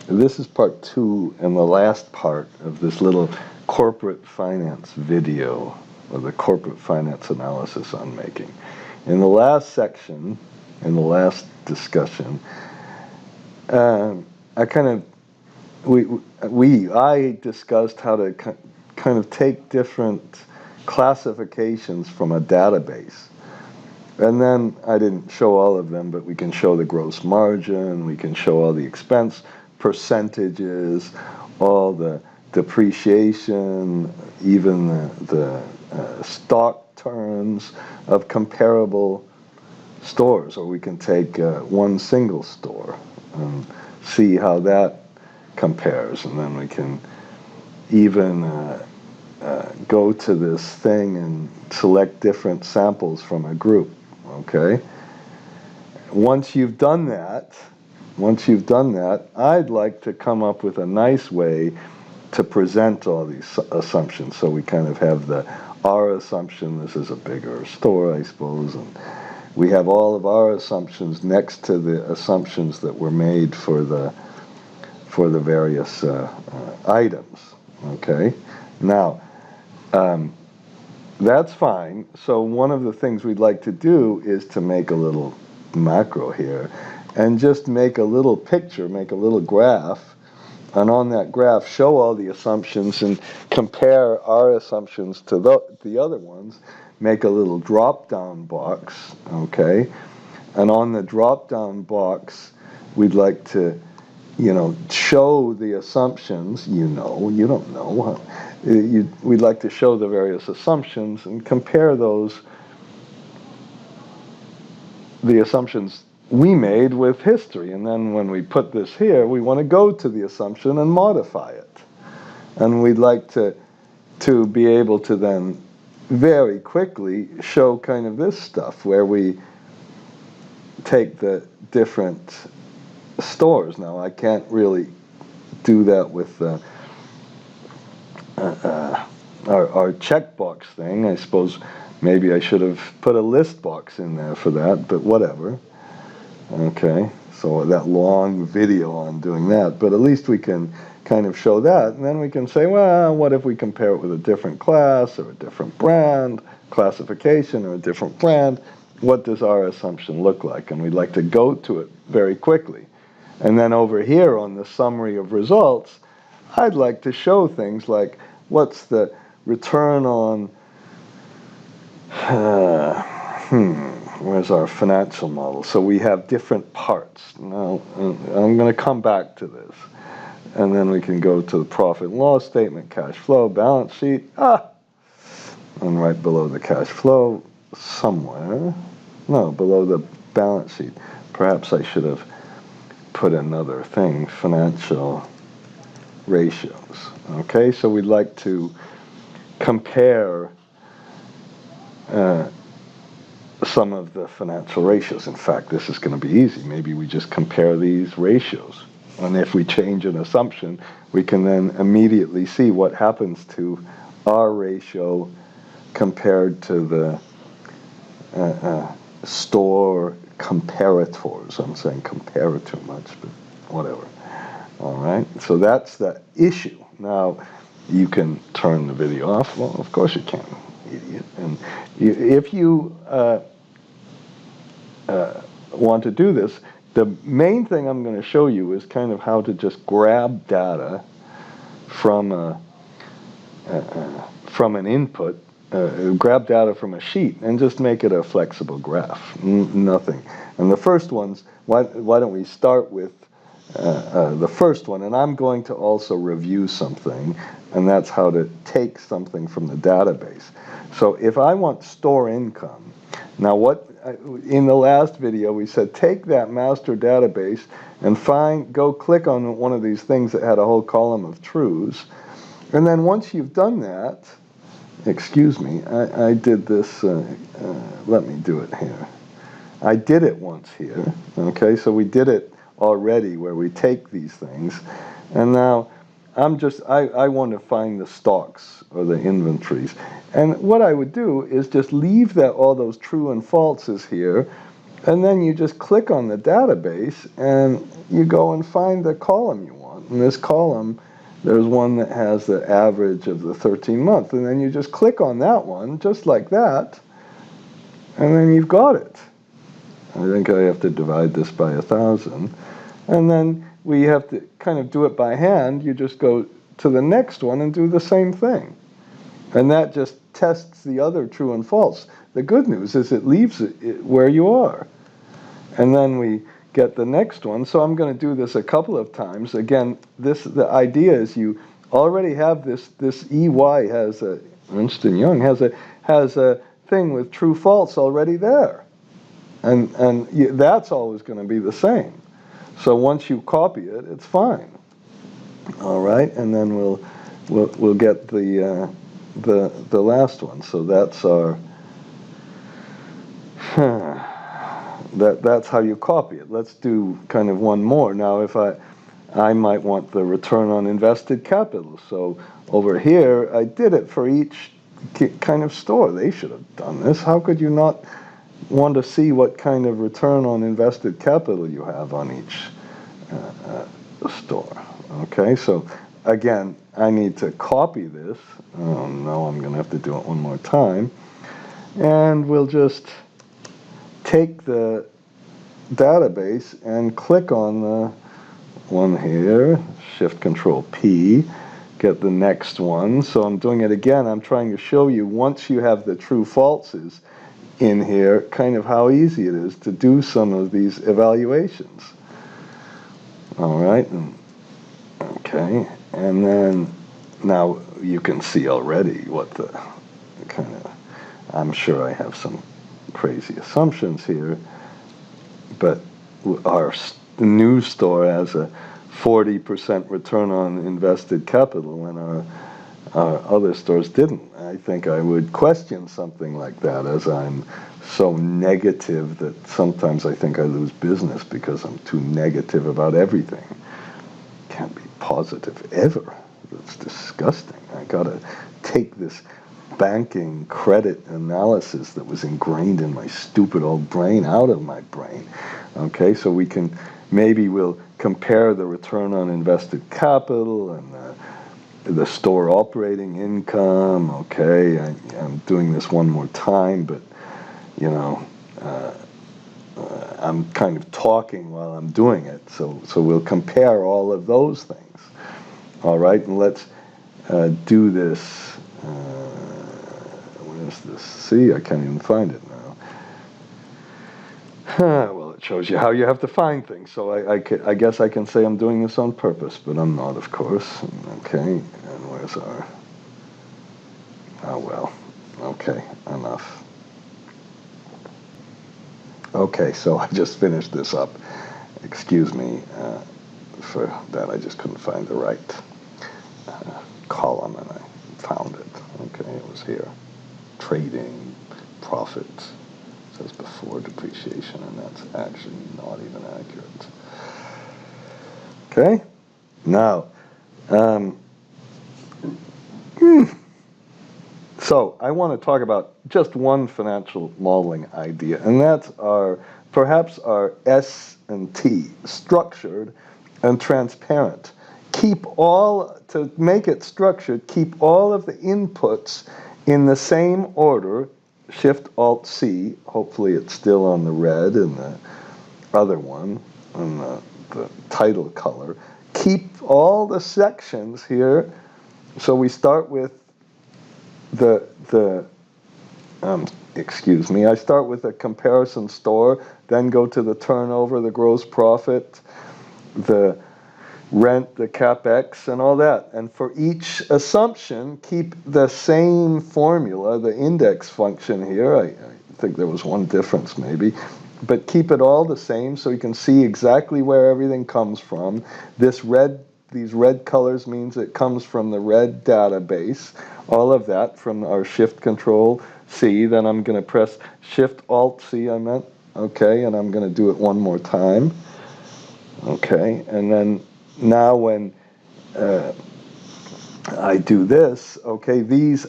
This is part 2 and the last part of this little corporate finance video, or the corporate finance analysis I'm making. In the last section, in the last discussion, I discussed how to kind of take different classifications from a database. And then I didn't show all of them, but we can show the gross margin, we can show all the expense percentages, all the depreciation, even the stock turns of comparable stores. Or we can take one single store and see how that compares. And then we can even go to this thing and select different samples from a group. Okay? Once you've done that, I'd like to come up with a nice way to present all these assumptions. So we kind of have our assumption, this is a bigger store, I suppose, and we have all of our assumptions next to the assumptions that were made for the various items. Okay? Now, that's fine. So one of the things we'd like to do is to make a little macro here and just make a little picture, make a little graph, and on that graph show all the assumptions and compare our assumptions to the other ones, make a little drop-down box, okay? And on the drop-down box, we'd like to, show the assumptions, you don't know. We'd like to show the various assumptions and compare the assumptions we made with history. And then when we put this here, we want to go to the assumption and modify it. And we'd like to be able to then very quickly show kind of this stuff where we take the different stores. Now, I can't really do that with our checkbox thing. I suppose maybe I should have put a list box in there for that, but whatever. Okay, so that long video on doing that, but at least we can kind of show that, and then we can say, well, what if we compare it with a different class or a different brand, classification or a different brand? What does our assumption look like? And we'd like to go to it very quickly. And then over here on the summary of results, I'd like to show things like what's the return on, where's our financial model? So we have different parts. Now, I'm going to come back to this. And then we can go to the profit and loss statement, cash flow, balance sheet. And right below the cash flow, somewhere. No, below the balance sheet. Perhaps I should have put another thing, financial ratios. Okay, so we'd like to compare some of the financial ratios. In fact, this is going to be easy. Maybe we just compare these ratios. And if we change an assumption, we can then immediately see what happens to our ratio compared to the store comparators. I'm saying compare too much, but whatever. All right, so that's the issue. Now, you can turn the video off. Well, of course you can, idiot. And if you want to do this, the main thing I'm going to show you is kind of how to just grab data from an input, grab data from a sheet, and just make it a flexible graph. Nothing. And the first ones, why don't we start with the first one, and I'm going to also review something, and that's how to take something from the database. So if I want store income, now in the last video we said take that master database and go click on one of these things that had a whole column of truths, and then once you've done that, excuse me, I did this, let me do it here. I did it once here, okay, so we did it already where we take these things, and now I want to find the stocks or the inventories, and what I would do is just leave all those true and falses here, and then you just click on the database and you go and find the column you want, in this column, there's one that has the average of the 13-month, and then you just click on that one, just like that, and then you've got it. I think I have to divide this by 1,000, and then we have to kind of do it by hand. You just go to the next one and do the same thing. And that just tests the other true and false. The good news is it leaves it where you are. And then we get the next one. So I'm going to do this a couple of times. Again, the idea is you already have this EY has a, Ernst & Young has a thing with true false already there. And that's always going to be the same. So once you copy it, it's fine. All right, and then we'll get the last one. So that's our that's how you copy it. Let's do kind of one more. Now, if I might want the return on invested capital. So over here, I did it for each kind of store. They should have done this. How could you not want to see what kind of return on invested capital you have on each store? Okay, so again, I need to copy this. Oh no, I'm going to have to do it one more time. And we'll just take the database and click on the one here, Shift Control P, get the next one. So I'm doing it again. I'm trying to show you, once you have the true falses in here, kind of how easy it is to do some of these evaluations. All right, okay, and then now you can see already what the kind of, I'm sure I have some crazy assumptions here, but our new store has a 40% return on invested capital, and our other stores didn't. I think I would question something like that, as I'm so negative that sometimes I think I lose business because I'm too negative about everything. Can't be positive ever. It's disgusting. I gotta take this banking credit analysis that was ingrained in my stupid old brain out of my brain. Okay, so maybe we'll compare the return on invested capital and the store operating income. Okay, I'm doing this one more time, but you know, I'm kind of talking while I'm doing it. So we'll compare all of those things. All right, and let's do this. Where's this? See, I can't even find it now. Well, it shows you how you have to find things. So I guess I can say I'm doing this on purpose, but I'm not, of course. Okay, and where's our... Oh, well. Okay, enough. Okay, so I just finished this up. Excuse me for that. I just couldn't find the right column, and I found it. Okay, it was here. Trading, profit. It says before depreciation, and that's actually not even accurate. Okay, now, so I want to talk about just one financial modeling idea, and that's perhaps our S&T, structured and transparent. To make it structured, keep all of the inputs in the same order, Shift-Alt-C, hopefully it's still on the red in the other one, and the title color. Keep all the sections here, so we start with I start with a comparison store, then go to the turnover, the gross profit, the rent, the capex, and all that. And for each assumption, keep the same formula, the index function here. I think there was one difference maybe, but keep it all the same so you can see exactly where everything comes from. These red colors means it comes from the red database. All of that from our Shift Control C. Then I'm going to press Shift Alt C, okay, and I'm going to do it one more time. Okay, and then now when I do this, okay, these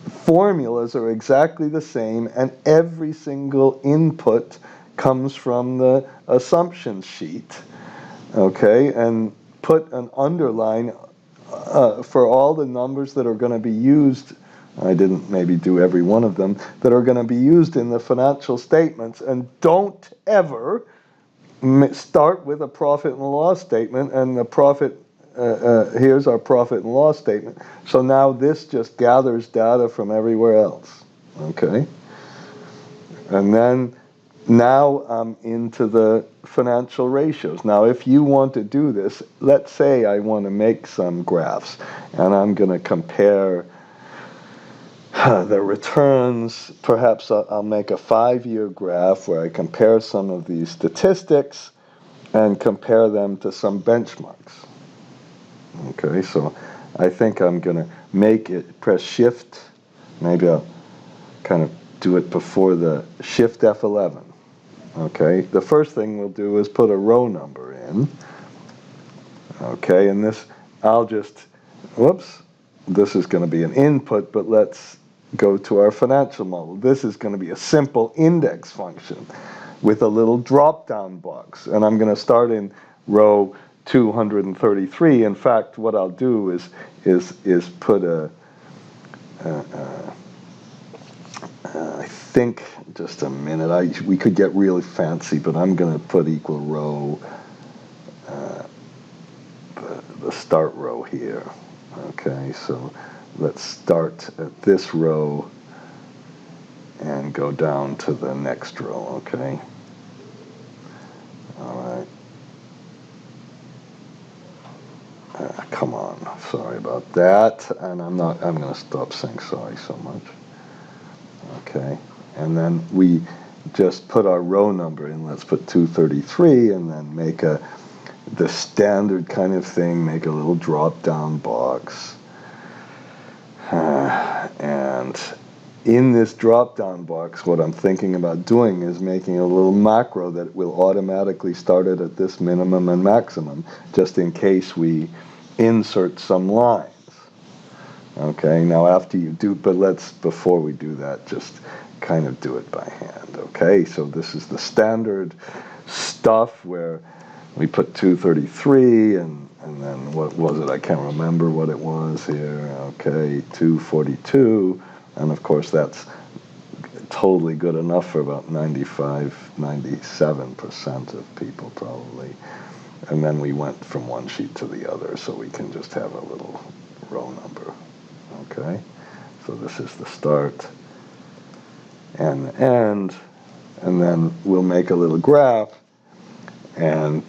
formulas are exactly the same, and every single input comes from the assumption sheet. Okay, and put an underline for all the numbers that are going to be used. I didn't maybe do every one of them, that are going to be used in the financial statements, and don't ever start with a profit and loss statement, and the profit, here's our profit and loss statement. So now this just gathers data from everywhere else, okay? And then now I'm into the financial ratios. Now if you want to do this, let's say I want to make some graphs, and I'm going to compare the returns. Perhaps I'll make a 5-year graph where I compare some of these statistics and compare them to some benchmarks. Okay, so I think I'm going to make it, press Shift, maybe I'll kind of do it before the Shift F11. Okay, the first thing we'll do is put a row number in. Okay, and this, I'll just, whoops, this is going to be an input, but let's go to our financial model. This is going to be a simple index function with a little drop-down box, and I'm going to start in row 233. In fact, what I'll do is put I think, just a minute, we could get really fancy, but I'm going to put equal row, the start row here. Okay, so let's start at this row and go down to the next row, okay? All right. Come on, sorry about that. And I'm going to stop saying sorry so much. Okay, and then we just put our row number in. Let's put 233, and then make the standard kind of thing, make a little drop-down box. And in this drop-down box, what I'm thinking about doing is making a little macro that will automatically start it at this minimum and maximum, just in case we insert some lines. Okay, now after you do, but before we do that, just kind of do it by hand. Okay, so this is the standard stuff where we put 233, and then what was it? I can't remember what it was here. Okay, 242, and of course that's totally good enough for about 97% of people probably. And then we went from one sheet to the other, so we can just have a little row number. Okay, so this is the start and the end, and then we'll make a little graph and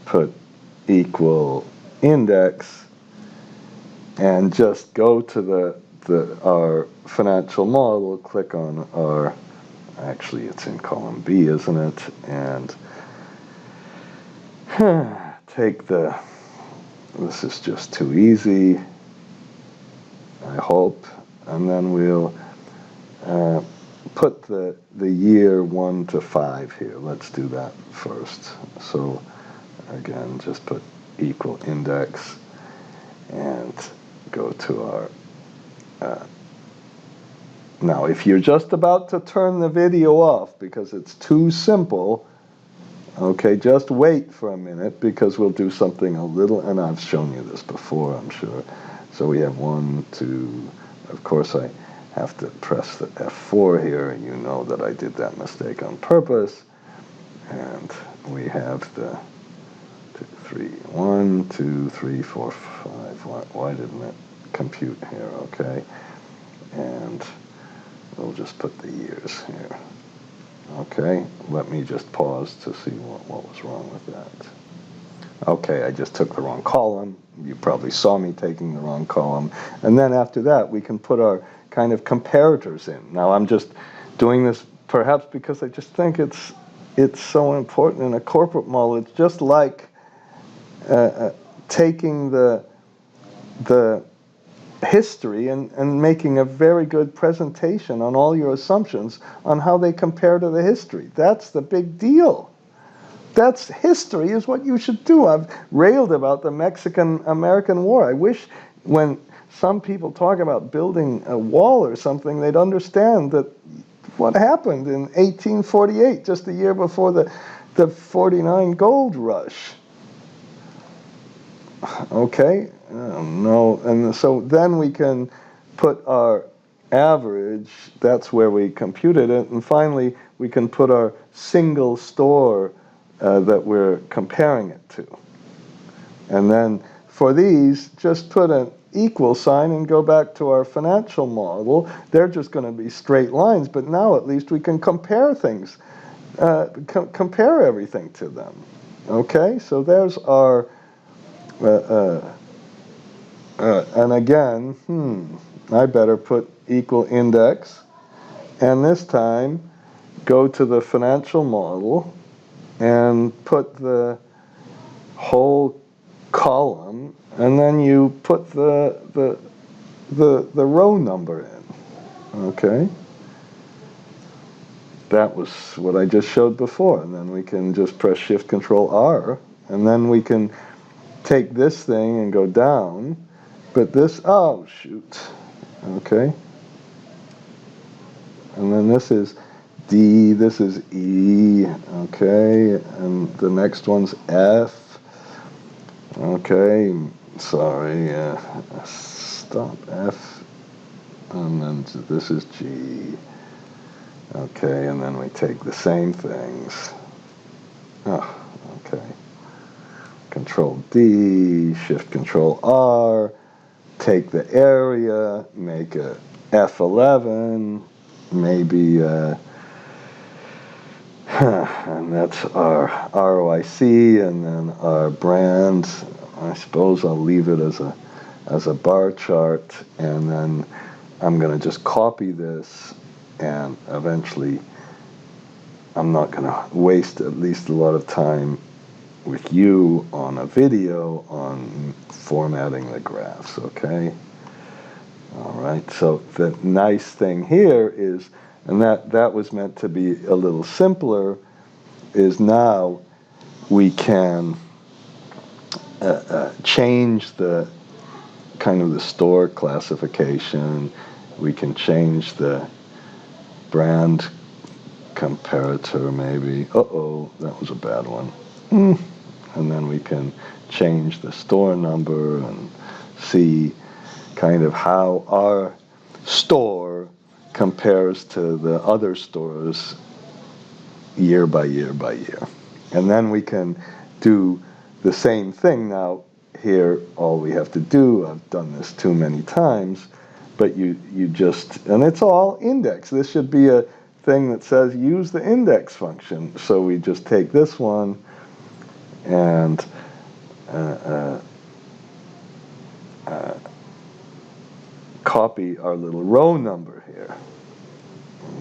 put equal index, and just go to our financial model, click on our, actually it's in column B, isn't it? And take this is just too easy, I hope, and then we'll put the year 1 to 5 here. Let's do that first. So again, just put equal index and go to our now if you're just about to turn the video off because it's too simple, okay, just wait for a minute, because we'll do something a little, and I've shown you this before, I'm sure. So we have 1, 2, of course I have to press the F4 here, and you know that I did that mistake on purpose. And we have the 2, 3, 1, 2, 3, 4, 5. Why didn't it compute here? Okay, and we'll just put the years here. Okay, let me just pause to see what was wrong with that. Okay, I just took the wrong column. You probably saw me taking the wrong column. And then after that, we can put our kind of comparators in. Now I'm just doing this perhaps because I just think it's so important in a corporate model. It's just like taking the history and making a very good presentation on all your assumptions on how they compare to the history. That's the big deal. That's history is what you should do. I've railed about the Mexican-American War. I wish when some people talk about building a wall or something, they'd understand that what happened in 1848, just a year before the 49 gold rush. Okay, no, and so then we can put our average, that's where we computed it, and finally we can put our single store that we're comparing it to. And then for these, just put an equal sign and go back to our financial model. They're just going to be straight lines, but now at least we can compare things, compare everything to them. Okay, so there's our and again, I better put equal index, and this time go to the financial model and put the whole column, and then you put the row number in. Okay, that was what I just showed before, and then we can just press Shift Control R, and then we can take this thing and go down. But this, oh shoot, okay. And then this is D, this is E, okay, and the next one's F, okay, sorry, stop F, and then this is G, okay, and then we take the same things, oh, okay, Control D, Shift Control R, take the area, make a F11, maybe, and that's our ROIC, and then our brand. I suppose I'll leave it as a bar chart, and then I'm going to just copy this, and eventually I'm not going to waste at least a lot of time with you on a video on formatting the graphs, okay? All right, so the nice thing here is, and that was meant to be a little simpler, is now we can change the kind of the store classification. We can change the brand comparator maybe. Uh-oh, that was a bad one. And then we can change the store number and see kind of how our store compares to the other stores year by year by year. And then we can do the same thing. Now here all we have to do, I've done this too many times, but you just, and it's all index. This should be a thing that says use the index function. So we just take this one and copy our little row number here.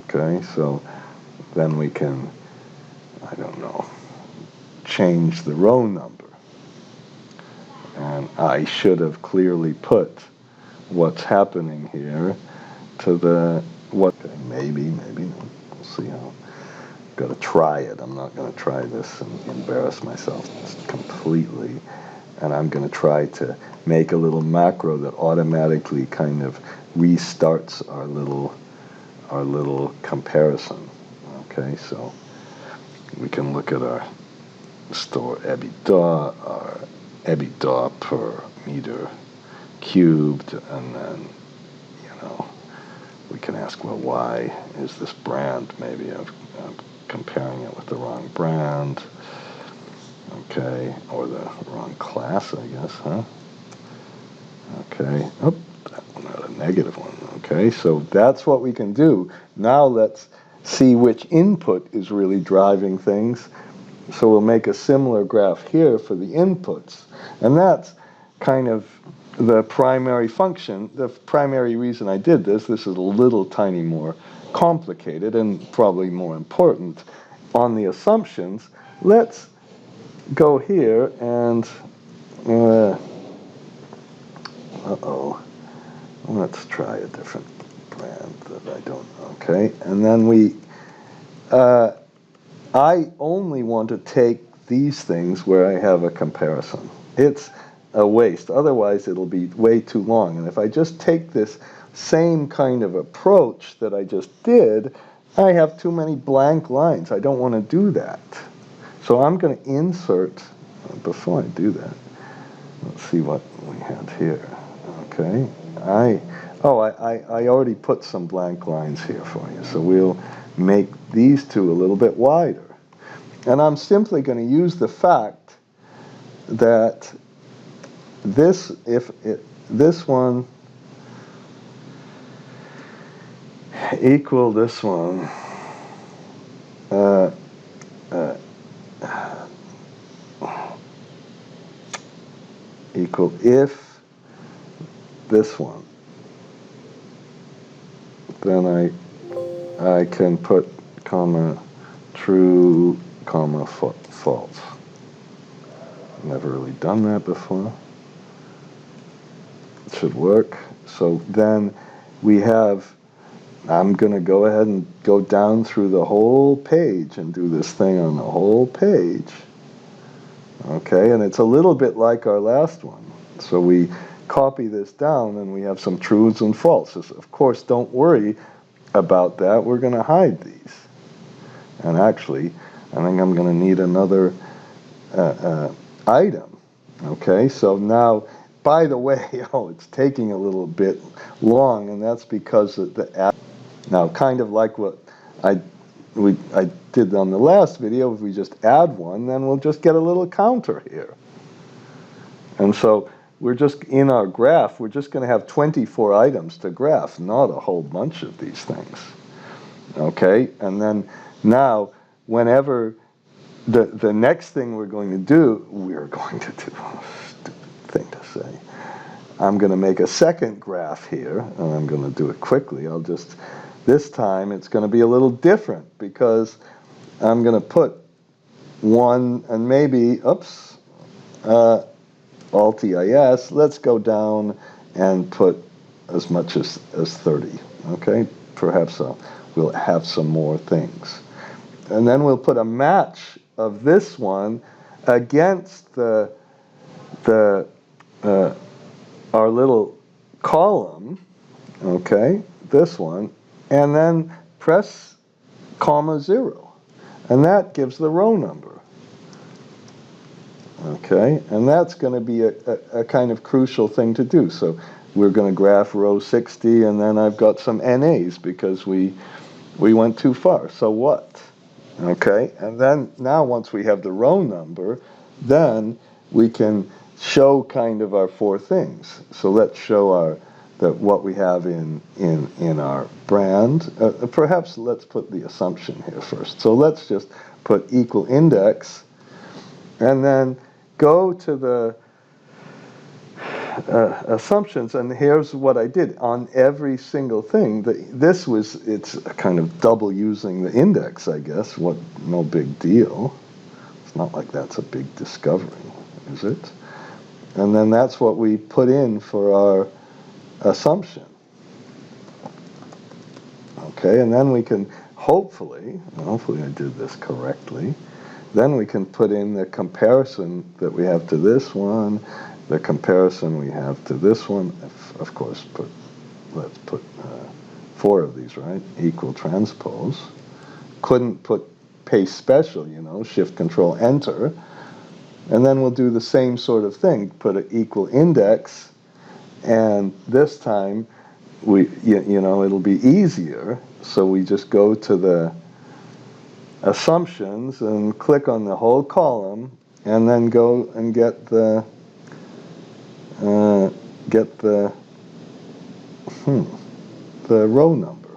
Okay, so then we can, I don't know, change the row number. And I should have clearly put what's happening here to the, what, maybe not. We'll see how. Got to try it. I'm not going to try this and embarrass myself completely. And I'm going to try to make a little macro that automatically kind of restarts our little comparison. Okay, so we can look at our store EBITDA, our EBITDA per meter cubed, and then, we can ask, well, why is this brand? Maybe I'm comparing it with the wrong brand, okay, or the wrong class, I guess, huh? Okay, oh, that one had a negative one, okay, so that's what we can do. Now let's see which input is really driving things. So we'll make a similar graph here for the inputs, and that's kind of the primary function. The primary reason I did this is a little tiny more complicated and probably more important. On the assumptions, let's go here and let's try a different brand that I don't, okay, and then we I only want to take these things where I have a comparison. It's a waste. Otherwise, it'll be way too long. And if I just take this same kind of approach that I just did, I have too many blank lines. I don't want to do that. So I'm going to insert, before I do that, Let's see what we had here. Okay, I already put some blank lines here for you, so we'll make these two a little bit wider. And I'm simply going to use the fact that this one equal this one, equal if this one, then I can put comma true comma false. Never really done that before. It should work. So then we have, I'm going to go ahead and go down through the whole page and do this thing on the whole page. Okay, and it's a little bit like our last one. So we copy this down and we have some truths and falses. Of course, don't worry about that. We're going to hide these. And actually, I think I'm going to need another item. Okay, so now, by the way, it's taking a little bit long, and that's because of the now, kind of like what I did on the last video. If we just add one, then we'll just get a little counter here. And so we're just, in our graph, we're just going to have 24 items to graph, not a whole bunch of these things. Okay, and then now, whenever the next thing we're going to do, stupid thing to say, I'm going to make a second graph here, and I'm going to do it quickly. This time it's going to be a little different, because I'm going to put one, and maybe, Alt-EIS, let's go down and put as much as 30, okay? Perhaps we'll have some more things. And then we'll put a match of this one against our little column, okay, this one, and then press comma 0. And that gives the row number. Okay, and that's going to be a kind of crucial thing to do. So we're going to graph row 60, and then I've got some NAs because we went too far. So what? Okay, and then now once we have the row number, then we can show kind of our four things. So let's show what we have in our brand. Perhaps let's put the assumption here first. So let's just put equal index, and then go to the assumptions, and here's what I did on every single thing. It's kind of double using the index, I guess. No big deal. It's not like that's a big discovery, is it? And then that's what we put in for our assumption. Okay, and then we can hopefully I did this correctly, then we can put in the comparison that we have to this one, the comparison we have to this one. Of course, let's put 4 of these, right? Equal transpose. Couldn't put paste special, Shift Control Enter. And then we'll do the same sort of thing. Put an equal index, and this time it'll be easier. So we just go to the assumptions and click on the whole column, and then go and get the row number,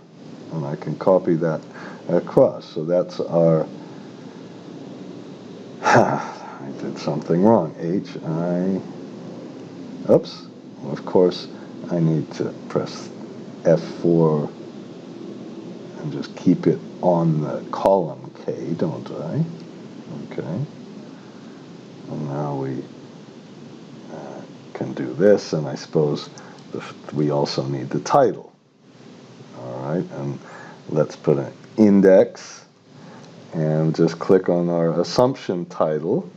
and I can copy that across. So that's our I did something wrong. Of course I need to press F4 and just keep it on the column K, don't I? Okay. And now we can do this, and I suppose we also need the title. All right, and let's put an index, and just click on our assumption title.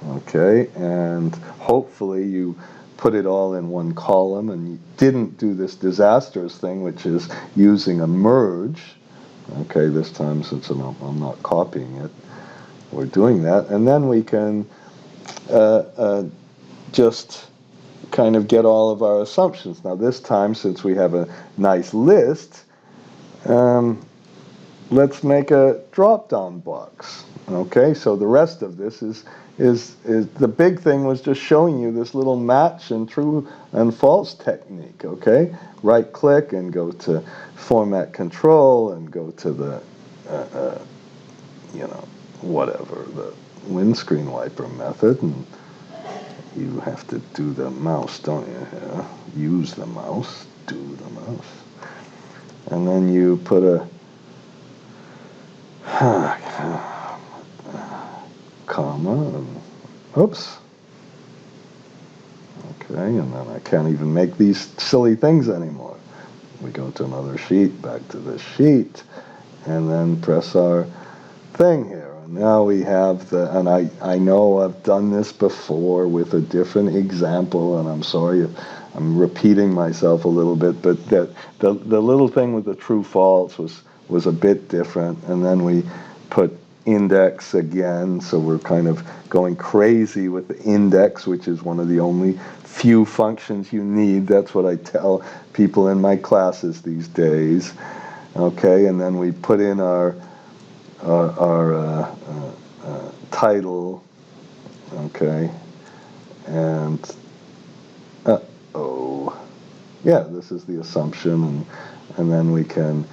Okay, and hopefully you put it all in one column, and you didn't do this disastrous thing, which is using a merge. Okay, this time, since I'm not copying it, we're doing that, and then we can just kind of get all of our assumptions. Now this time, since we have a nice list, let's make a drop-down box. Okay, so the rest of this is the big thing was just showing you this little match and true and false technique. Okay, right click and go to format control and go to the whatever, the windscreen wiper method, and you have to do the mouse, don't you? Use the mouse, do the mouse, and then you put a comma, and oops. Okay, and then I can't even make these silly things anymore. We go to another sheet, back to this sheet, and then press our thing here. And now we have and I know I've done this before with a different example, and I'm sorry if I'm repeating myself a little bit, but the little thing with the true false was a bit different, and then we put index again, so we're kind of going crazy with the index, which is one of the only few functions you need. That's what I tell people in my classes these days. Okay, and then we put in our title. Okay, and yeah, this is the assumption, and then we can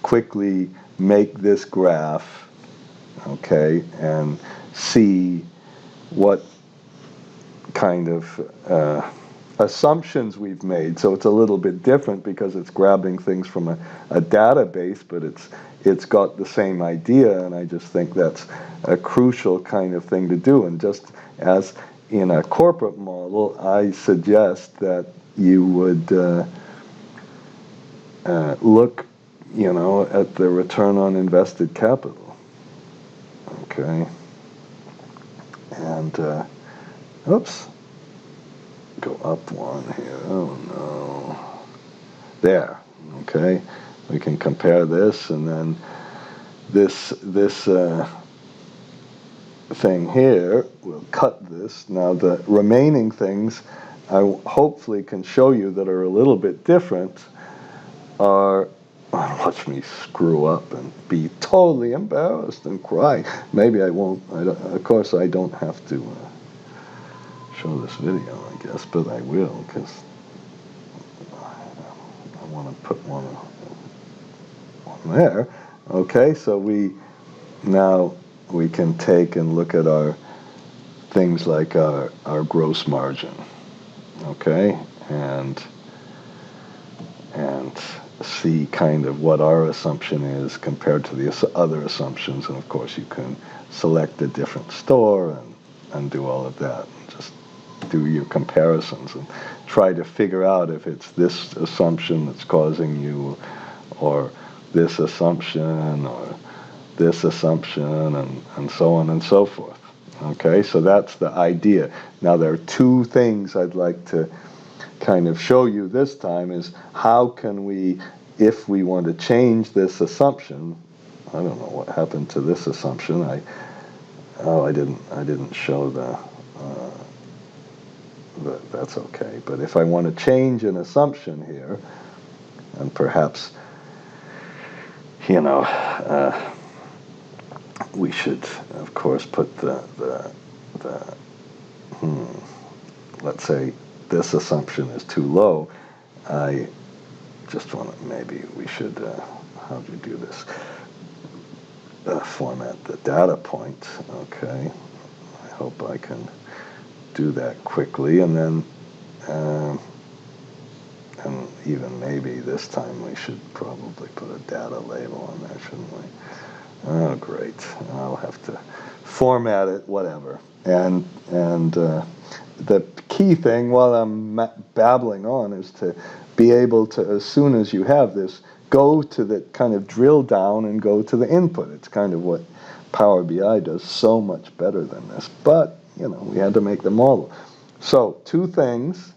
quickly make this graph. Okay, and see what kind of assumptions we've made. So it's a little bit different because it's grabbing things from a database, but it's got the same idea, and I just think that's a crucial kind of thing to do. And just as in a corporate model, I suggest that you would look, at the return on invested capital. Okay, and oops, go up one here. Oh no, there. Okay, we can compare this, and then this thing here. We'll cut this. Now the remaining things I hopefully can show you that are a little bit different are. Watch me screw up and be totally embarrassed and cry. Maybe I won't. Of course, I don't have to show this video, I guess, but I will, because I want to put one there. Okay, so now we can take and look at our things like our gross margin. Okay, and see kind of what our assumption is compared to the other assumptions, and of course you can select a different store and do all of that, and just do your comparisons and try to figure out if it's this assumption that's causing you, or this assumption, or this assumption, and so on and so forth. Okay, so that's the idea. Now there are two things I'd like to kind of show you this time, is how can we, if we want to change this assumption. I don't know what happened to this assumption. I didn't show that's okay. But if I want to change an assumption here, and perhaps we should of course put let's say this assumption is too low. I just want to, maybe we should, how do you do this? Format the data point. Okay, I hope I can do that quickly, and then, and even maybe this time we should probably put a data label on there, shouldn't we? Oh, great. I'll have to format it, whatever. And the key thing, while I'm babbling on, is to be able to, as soon as you have this, go to the kind of drill down and go to the input. It's kind of what Power BI does so much better than this. But, we had to make the model. So, two things.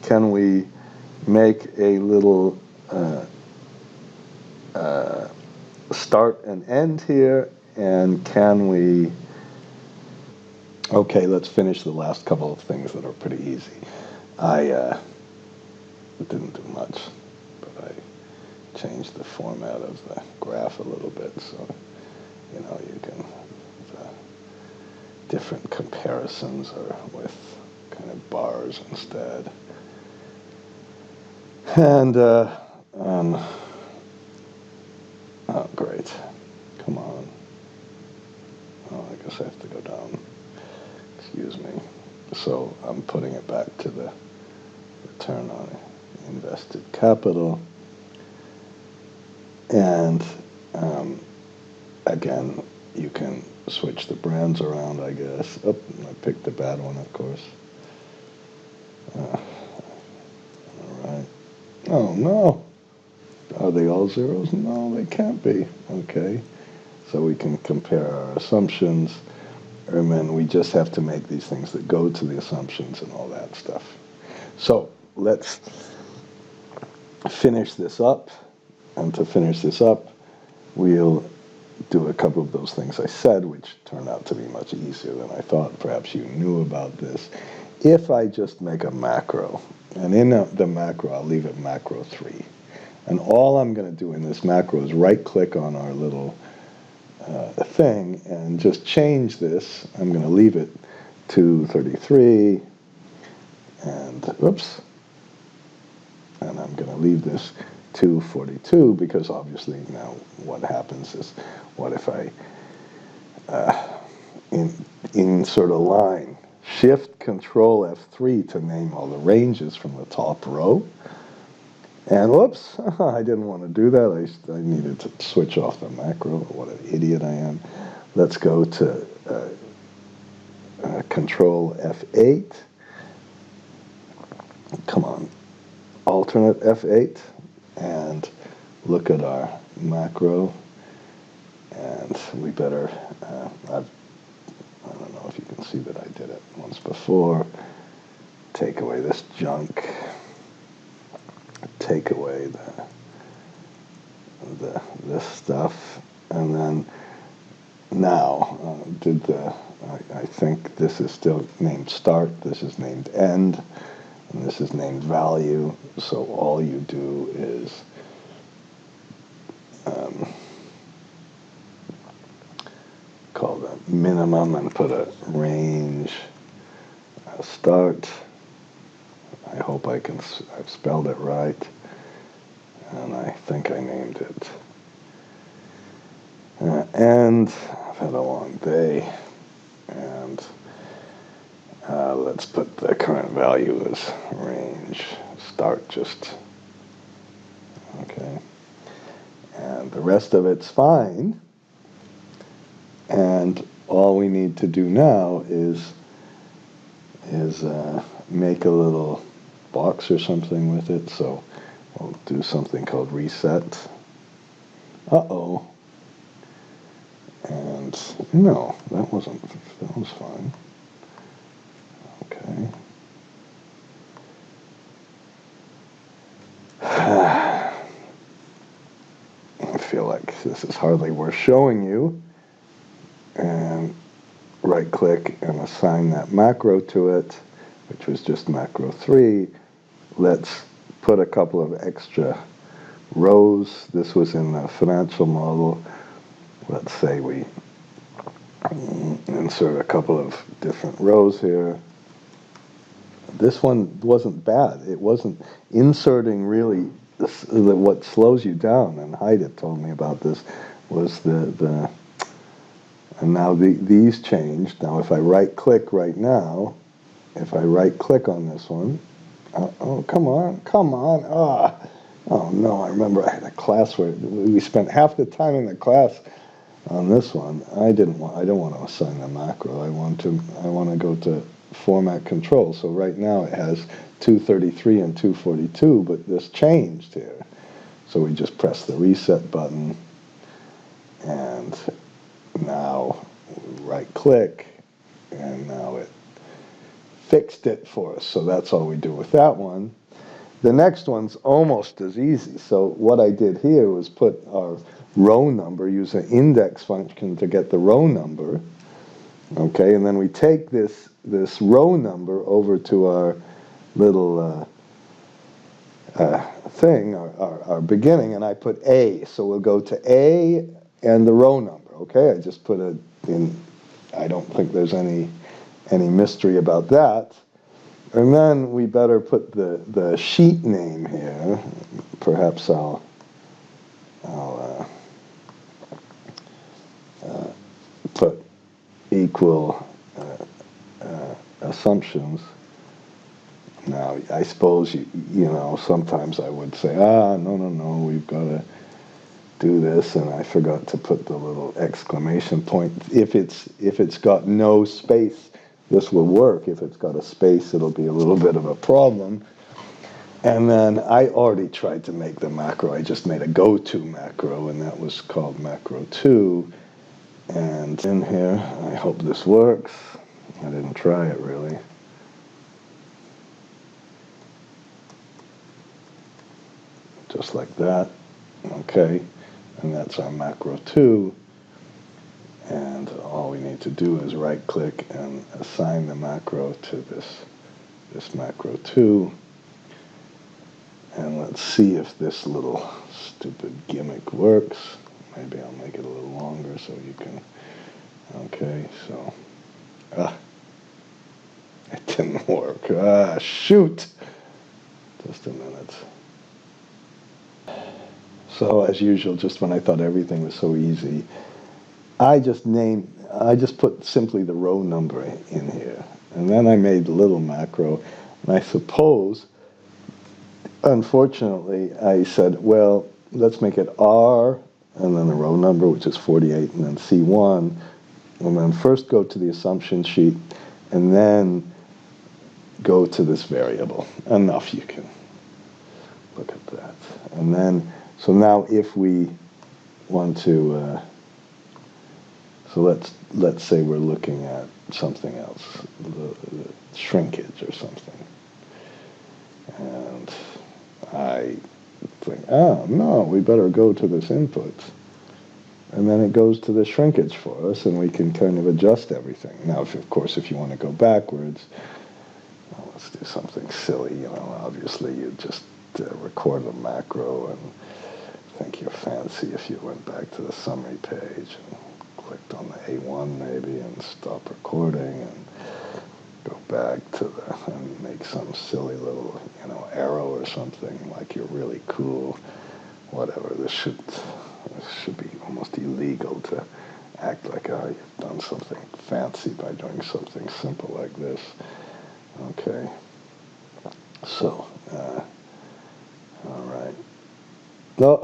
Can we make a little start and end here? And can we Okay, let's finish the last couple of things that are pretty easy. I didn't do much, but I changed the format of the graph a little bit, so you can the different comparisons are with kind of bars instead. And oh great, come on. Oh, I guess I have to go down. Excuse me. So I'm putting it back to the return on invested capital. And again, you can switch the brands around, I guess. Oh, I picked the bad one, of course. All right. Oh, no. Are they all zeros? No, they can't be. Okay. So we can compare our assumptions, and then we just have to make these things that go to the assumptions and all that stuff. So let's finish this up. And to finish this up, we'll do a couple of those things I said, which turned out to be much easier than I thought. Perhaps you knew about this. If I just make a macro, and in the macro, I'll leave it macro 3. And all I'm going to do in this macro is right-click on our little thing and just change this. I'm going to leave it to 33, and whoops, and I'm going to leave this to 42, because obviously now what happens is, what if I insert a line, Shift Control F3 to name all the ranges from the top row, and whoops, I didn't want to do that. I needed to switch off the macro. What an idiot I am. Let's go to Control F8. Come on, alternate F8, and look at our macro. And we better, I don't know if you can see that I did it once before. Take away this junk. Take away this stuff, and then now I think this is still named start. This is named end, and this is named value. So all you do is call the minimum and put a range start. I hope I've spelled it right, and I think I named it end. I've had a long day, and let's put the current value as range start, just okay, and the rest of it's fine. And all we need to do now is make a little box or something with it. So we'll do something called reset. Uh-oh. And no, that was fine. Okay. I feel like this is hardly worth showing you. And right click and assign that macro to it, which was just macro 3. Let's put a couple of extra rows. This was in the financial model. Let's say we insert a couple of different rows here. This one wasn't bad. It wasn't inserting really. What slows you down, and Haida told me about this, was the and now these changed. Now if I right click right now, if I right click on this one, oh come on, oh no, I remember I had a class where we spent half the time in the class on this one. I don't want to assign a macro. I want to go to format control. So right now it has 233 and 242, but this changed here. So we just press the reset button, and now right click, and now it fixed it for us. So that's all we do with that one. The next one's almost as easy. So what I did here was put our row number, use an index function to get the row number, Okay, and then we take this row number over to our little thing, our beginning, and I put A. So we'll go to A and the row number. Okay, I just put it in. I don't think there's any mystery about that. And then we better put the sheet name here. Perhaps I'll put equal assumptions. Now, I suppose you know, sometimes I would say, no, we've got to do this, and I forgot to put the little exclamation point. If it's got no space, this will work. If it's got a space, it'll be a little bit of a problem. And then I already tried to make the macro. I just made a go-to macro, and that was called macro 2. And in here, I hope this works. I didn't try it really. Just like that. Okay. And that's our macro 2. And all we need to do is right-click and assign the macro to this macro 2. And let's see if this little stupid gimmick works. Maybe I'll make it a little longer so you can... Okay, so... it didn't work. Shoot! Just a minute. So, as usual, just when I thought everything was so easy, I just put simply the row number in here. And then I made the little macro. And I suppose, unfortunately, I said, well, let's make it R, and then the row number, which is 48, and then C1. And then first go to the assumption sheet, and then go to this variable. Enough, you can look at that. And then, so now if we want to, so let's say we're looking at something else, the shrinkage or something. And I think, no, we better go to this input. And then it goes to the shrinkage for us, and we can kind of adjust everything. Now, of course, if you want to go backwards, well, let's do something silly. You know, obviously, you just record the macro and think you're fancy if you went back to the summary page and clicked on the A1 maybe and stop recording and go back to and make some silly little, you know, arrow or something like you're really cool. Whatever, this should be almost illegal to act like, oh, you've done something fancy by doing something simple like this. Okay. So, all right. No.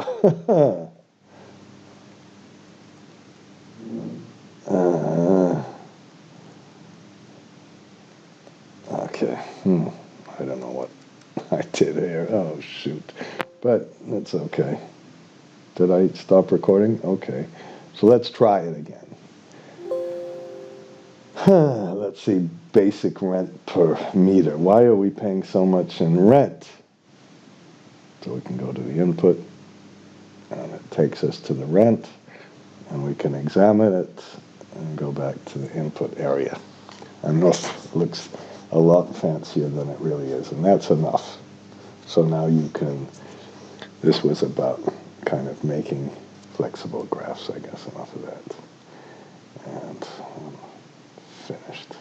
Okay. I don't know what I did here. Oh, shoot. But it's okay. Did I stop recording? Okay. So let's try it again. Let's see, basic rent per meter. Why are we paying so much in rent? So we can go to the input, and it takes us to the rent, and we can examine it and go back to the input area. And this looks a lot fancier than it really is, and that's enough. So now you can, this was about kind of making flexible graphs, I guess, enough of that. And finished.